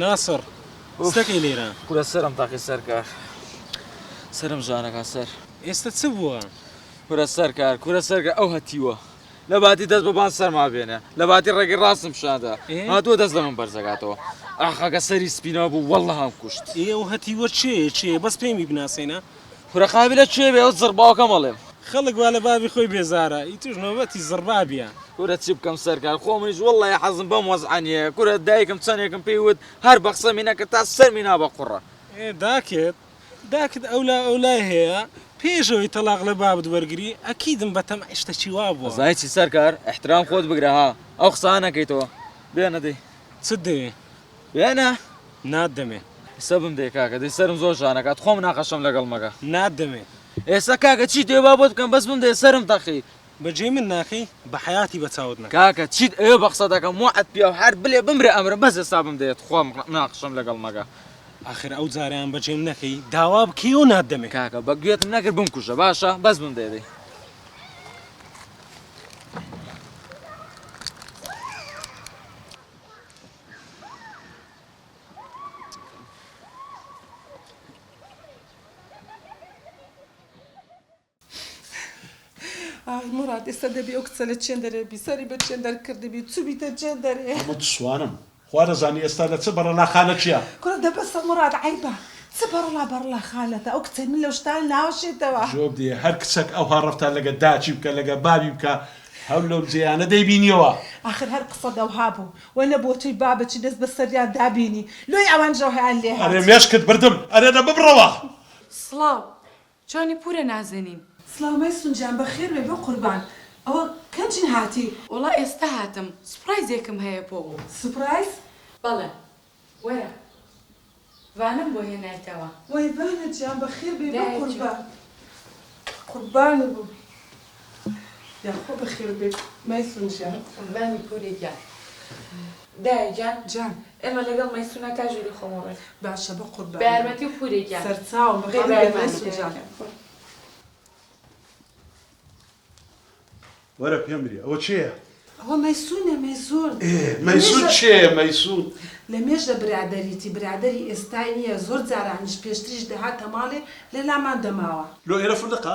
ناصر ستەکەی لێرە کورە سەرم تاقی سەرکار سرم ژانەکە سەر ئێستا چ بووە؟ کورە سەرکار کورە سەرکە ئەو هەتیوە لە باتی دەست بەبان سەرما بێنێ لە باتی ڕێگەی ڕاستم شاندا هاتووە دەست لە من بەرزەکاتەوە ئاخەکە سەری سپینەوە بوو وەڵڵە هەم کوشت ئێوە هەتیوە چێ بەس پێمی بناسێنە کورە قابلە کوێ بێ ئەو زڕباوەکە مەڵێم خەڵک وا لە بابی خۆی بێزارە ئیتوش نۆبەتی زڕبابیە کورە چی بکەم سەرکار خۆمنیش وەڵڵی حەزم بەم وەزعانیە کورە دایکم چەندێکم پێی وت هەر بە قسەمینەکە تا سەرمی نا بە قوڕە داکت ئەولای هەیە پێشەوەی تەلاق لە بابت وەرگری ئەکیدم بەتەم شتەکی وا بووە زای چی سەرکار احترام خۆت بگرە ها ئەو قسە نەکەیتەوە بێنە دەی چت دەوێ بێنە نادەمێ ئێستا بم دەی کاکە دەی سەرم زۆر ژانەکات خۆم ناقەشەم لەگەڵ مەگە نادەمێ ئێستا کاکە چیت ئێوە با بۆت بکەم بەس بم دەی سەرم تەقی بەجێ من ناکەی بە حیاتی بە چاوت نەکە کاکە چیت ئێوە بە قسە دەکەم وعد پیا و هەر بلێ بمرێ ئەمرە بەس ئێستا بم دەیێت خۆم ناقەشەم لەگەڵ مەگە آخر ئەو جاریان بەجێم نەکەی داوا بکەی و نادەمێ کاکە بە گوێتم نەکرد بمکوژە باشە بەس بم دەیێ مراد ئێستا دەبێ ئەو کچە لە چێن دەرەبی سەری بە چێن دەرکردبی چوبیتە چێن دەرێ ئەمە سوانم خوا دەزانی ئێستا لە چ بەرەڵاخانە چییە؟ کوڕە دەبەستە مراد عیبە چ بەرەڵاخانەتە ئەو کچە من لەو شتان ناوەشێتەوە جۆب دێ هەر کچەک ئەو هەڕەفتە لەگە داچی بکە لەگە بابی بکە هەول لەو جێیانە دەیبینیەوە آخر هەر قسە دەوها بوو وە نەبووە توی بابەتی دەست بە سەریان دابینی لۆی ئەوان ژەوهیان لێ ئەرێ مێشکت بردم ئەرێدە ببڕەوە سڵاو چۆنی پورە نازنین سڵاومەی سونجان بەخێر وێ بۆ قوربان ئەوە کەنچین هاتی وڵا ئێستا هاتم سپرایزێکم هەیە بۆ بوو سپرایز بەڵێ وەرە وانم بۆ هێنایتەوە وای بانە جیان بەخێر بێ بۆ قوربان قوربانە بوو یاخۆ بەخێر بێ مەیسون جیان قوربانی پورێ گیان دایە جان جان ئێمە لەگەڵ مەیسونا کاژوری خۆمەوە باشە بە قوربان بە یارمەتی و پورێ گیان سەرچاو بەخێر بێ مەیسون جان وەرە پێم بری ئەوە چییە؟ ئەوە مەیسونە مەیسون مەیسون چێە مەیسون؟ لە مێژە برادەریتی برادەری ئێستای نییە زۆر جارانیش پێشتریش دەهاتە ماڵێ لە لامان دەماوە لۆ ئێرە فندقە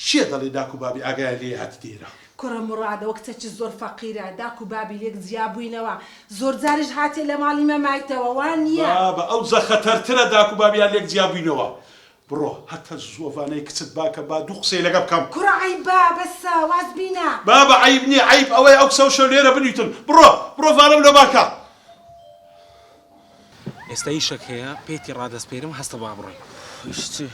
چییە دەڵێ داک و بابی ئاگایە لێ هات دێرە؟ کوڕە مرادەوە کچێکی زۆر فەقیرە داک و بابی لێک جیابووینەوە زۆر جاریش هاتێ لە ماڵی مەمایتەوە وان نییە بابە ئەو زەخەتەرترە داک و بابیان لێک جیابووینەوە بڕۆ هەتە زۆڤانەی کچت باکە با دوو قسەی لەگە بکەم کوڕە عیبا بەسە واز بینە بابە عیب نییە عیب ئەوەی ئەو کسە و شەو لێرە بنیتن بڕۆ ڤانم لە باکە ئێستا ئیشەک هەیە پێتی ڕادەسپێرم هەستە با بڕۆی چی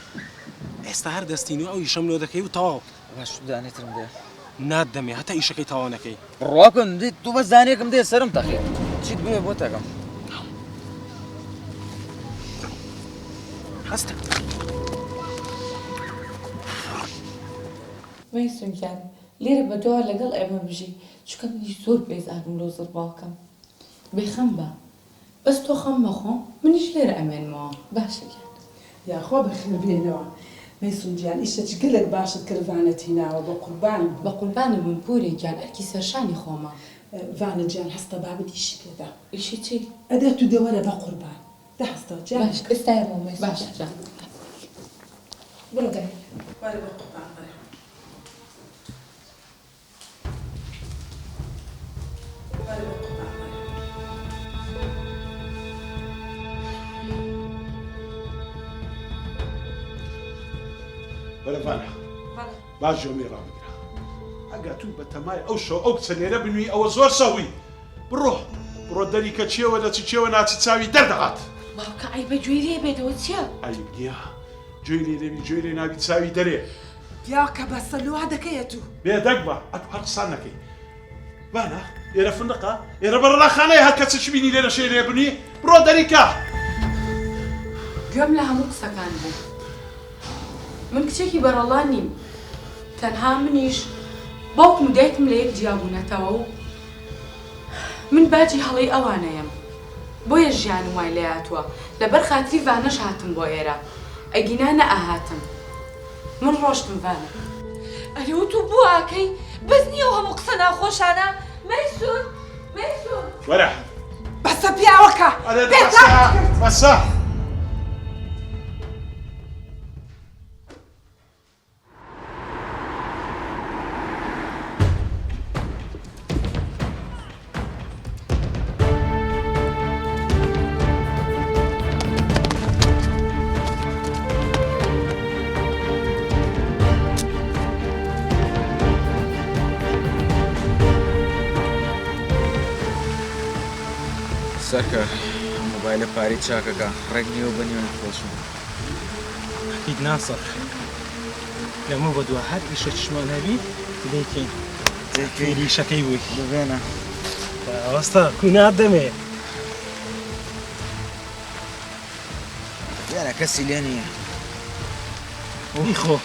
ئێستا هەر دەستین و ئەو ئیشەم لۆ دەکەی و تەواو باش دانێتم دێ نادەمێ هەتا ئیشەکەی تەواو نەکەی ڕواکەن دیت تو بەس دانێکم دێ سەرم تەخێت چیت بوێ بۆ تەکەم هەستە مەیسون گیان لێرە بەدوا لەگەڵ ئێمە بژی چکە منیش زۆر بێزارم لۆ زڕباڵکەم بێخەم بە بەس تۆ خەم مەخۆ منیش لێرە ئەمێنمەوە باشە گیان یاخوا بەخێر بێنەوە مەیسون گیان ئیشەکی گەلێک باشت کردوانەتی ناوە بە قوربان بە قوربانە من پورێ گیان ئەرکی سەرشانی خۆمە وانە گیان هەستە بابت ئیشی پێدا ئیشی چی ئەدە تو دەوەرە بە قوربان دەهەستەوە جیان باش ئێستایەوە مەیسون باش جان بڕۆ دای وارە بە قوربان وەرە وارە بە قوربان وەرە وەرە ڤانە باش جۆمی ڕابگرە ئەگە تو بە تەمای ئەو شەو ئەو کچە لێرە بنووی ئەوە زۆر سەوی بڕۆ دەریکە چێوە لە چێوە ناچی چاوی دەردەهات باوکە ئایبە گوێی لێ بێتەوە چییە ئایب نییە گوێی لێ دەبی گوێی لێ ناوی چاوی دەرێ پیاکە بەسە لوا دەکەیە تو بێدەک بە ئەت هەر قسان نەکەی بانە ئێرە فندقە ئێرە بەڕەخانەیە هەر کەچ بینی لێرە شێ لێ بنی بڕۆ دەریکە گوێم لە هەموو قسەکان بوو من کچێکی بەرەڵا نیم تەنها منیش باوکم و دایکم لە یەک جیابوونەتەوە و من باجی هەڵەی ئەوانەیەم بۆیە ژیانم وای لێ هاتووە لەبەر خاتری ڤانەش هاتم بۆ ئێرە ئەگینا نەئاهاتم من ڕۆشتم ڤانە ئەرێ و تو بووەکەی بەس نییە و هەموو قسە ناخۆشانە مەیسون وەرە بەس بەسە پیاوەکە ئەرێ بەسە سەرکار مۆبایلە پارەی چاکەکە ڕێک نیوە بە نیوەی خۆشم هیچ ناسەڕ لەمە بە دووە هەر ئیشە چشمان هەبی دەیکەین فێری ئیشەکەی بووی ببێنە ئەوەستا کوونات دەمێ یانە کەسی لێ نییە بیخۆ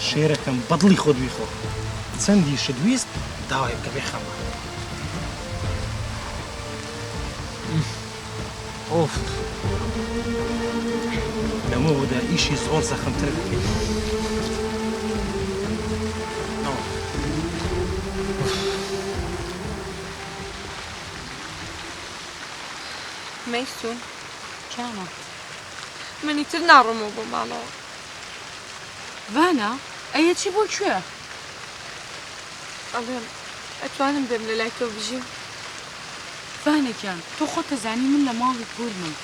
شێرەکەم بەدڵی خۆت بیخۆ چەندی شت ویست داوای بکە بێخەمە ئۆف لەمە بۆدا ئیشی زۆر زەخمتر بکەیت مەیسوون چامە منی تر ناڕۆمەوە بۆ ماڵەوە وانە ئەیە چی بۆ کوێ ئەڵێم ئەتوانم بێم لە لای تۆ بژیم وانێکیان تۆ خۆت دەزانی من لە ماڵی پورمم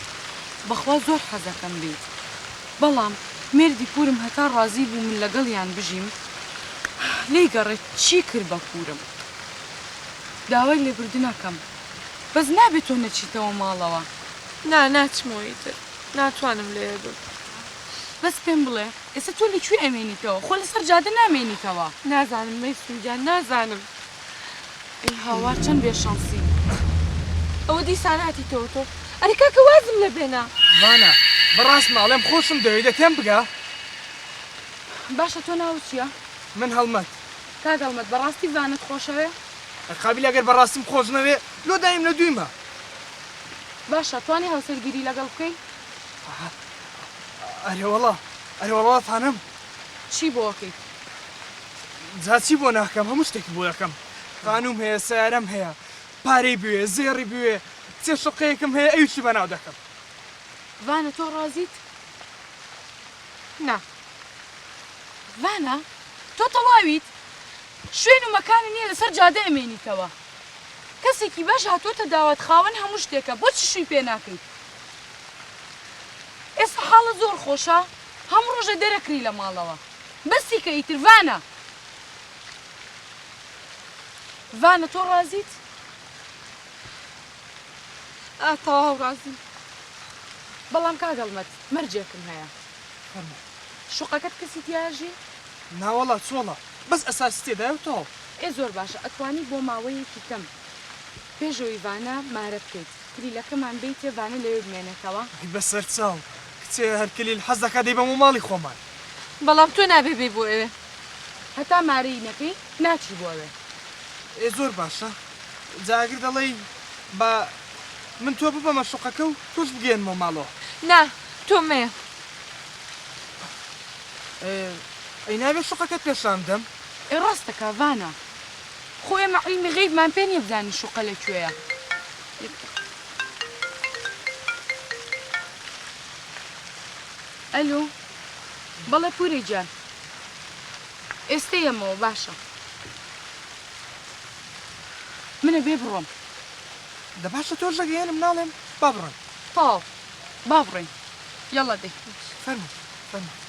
بەخوا زۆر حەزەکەم بیت بەڵام مێردی پورم هەتا ڕازی بوو من لەگەڵیان بژیم لێی گەڕێت چی کرد بە پورم داوای لێبوردنەکەم بەس نابێت تۆ نەچیتەوە ماڵەوە ناچمەوەی تر ناتوانم لێ بم بەس پێم بڵێ ئێستا تۆ لەکوێ ئەمێنیتەوە خۆ لەسەر جادە نامێنیتەوە نازانم مەیسوون گیان نازانم ئەی هاوار چەند بێشانسی ئەوە دیسان هاتیتەوە تۆ ئەری کاکە وازم لە بێنە وانە بەڕاست ماڵێم خۆشم دەوێت دەتێم بگە باشە تۆ ناوت چییە؟ من هەڵمەت کاگەڵمەت بەڕاستی وانت خۆشەوێ؟ قابل ئەگەر بەڕاستیم خۆش نەوێ لۆ دایم لە دویمە باشە توانی هەوسەرگیری لەگەڵ بکەی؟ ئەرێوەڵا تانم چی بۆ ئەکەیت؟ جاچی بۆ ناکەم هەموو شتێکی بۆ یەکەم قانوم هەیە سیارەم هەیە پارەی بوێ زێڕی بوێ چێ شقەیەکم هەیە ئەویشی بەناو دەکەم وانە تۆ ڕازیت؟ نا وانە تۆ تەواویت شوێن و مەکانی نییە لەسەر جادە ئەمێنیتەوە کەسێکی باش هاتوۆتە داوات خاوەن هەموو شتێکە بۆچی شووی پێ ناکەیت ئێستا حاڵە زۆر خۆشە هەموو ڕۆژە دەرەکری لە ماڵەوە بەستی کە ئیتر وانە تۆ ڕازیت؟ تەواو ڕازیم بەڵام کاگەڵمەت مەرجێکم هەیە شوقەکەت کەسی تیاژی؟ ناوەڵا چۆڵە بەس ئەساسی تێدایەوە ئێ زۆر باشە ئەتوانی بۆ ماوەیەکی کەم پێشەوەی وانە مارە بکەیت کلیلەکەمان بیتێ وانە لەوێ بمێنێتەوە بەسەر چاو کچێ هەرکلیل حەز دەکات دەی بەمە ماڵی خۆمان بەڵام تۆ نابێ بێ بۆ ئێوێ هەتا مارەی نەکەی ناچی بۆ ئەوێ ئێ زۆر باشە جاگر دەڵێی بە من تۆ ببەمە شوقەکە و تۆش بگەێنمە ماڵەوە نا تۆ مەیە ئەی نابێت شوقەکەت پێشان بدەم ئێ ڕاستەکە وانە خۆ ئێمە عیلمی غەیبمان پێ نییە بزانین شوقە لەکوێیە ئەلۆ بەڵێ پوری جان ئێستا ئێمەوە باشە منە بێ بڕۆم دە باشە تۆ ژەگەێنم ناڵێم با بڕۆین تاو با بڕۆین یەڵە دەی فەرموو